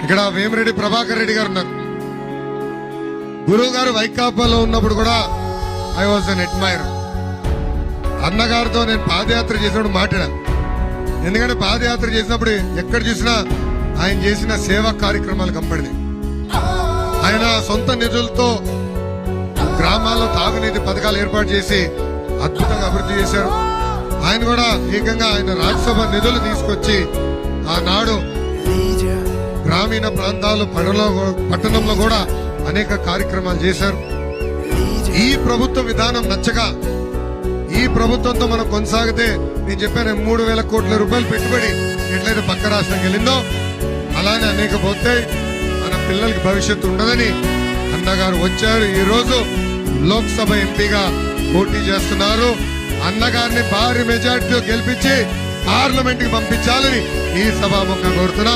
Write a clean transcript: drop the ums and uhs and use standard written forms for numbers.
ఇక్కడ వేమిరెడ్డి ప్రభాకర్ రెడ్డి గారు ఉన్నారు. గురువు గారు వైకాపాలో ఉన్నప్పుడు కూడా ఐ వాజ్ అన్ అడ్మైరర్. అన్నగారితో నేను పాదయాత్ర చేసినప్పుడు మాట్లాడా. ఎందుకంటే పాదయాత్ర చేసినప్పుడు ఎక్కడ చూసినా ఆయన చేసిన సేవా కార్యక్రమాలు కనపడినాయి. ఆయన సొంత నిధులతో గ్రామాల్లో తాగునీటి పథకాలు ఏర్పాటు చేసి అద్భుతంగా అభివృద్ధి చేశారు. ఆయన కూడా ఏకంగా ఆయన రాజ్యసభ నిధులు తీసుకొచ్చి ఆనాడు గ్రామీణ ప్రాంతాలు పట్టణంలో కూడా అనేక కార్యక్రమాలు చేశారు. ఈ ప్రభుత్వ విధానం నచ్చగా ఈ ప్రభుత్వంతో మనం కొనసాగితే నేను చెప్పాను 3,000 కోట్ల రూపాయలు పెట్టుబడి ఎట్లయితే పక్క రాష్ట్రం వెళ్ళిందో అలానే అనేక పోతే మన పిల్లలకి భవిష్యత్తు ఉండదని అన్నగారు వచ్చారు. ఈ రోజు లోక్సభ ఎంపీగా పోటీ చేస్తున్నారు. అన్నగారిని భారీ మెజార్టీతో గెలిపించి పార్లమెంట్ కి పంపించాలని ఈ సభాముఖంగా కోరుతున్నా.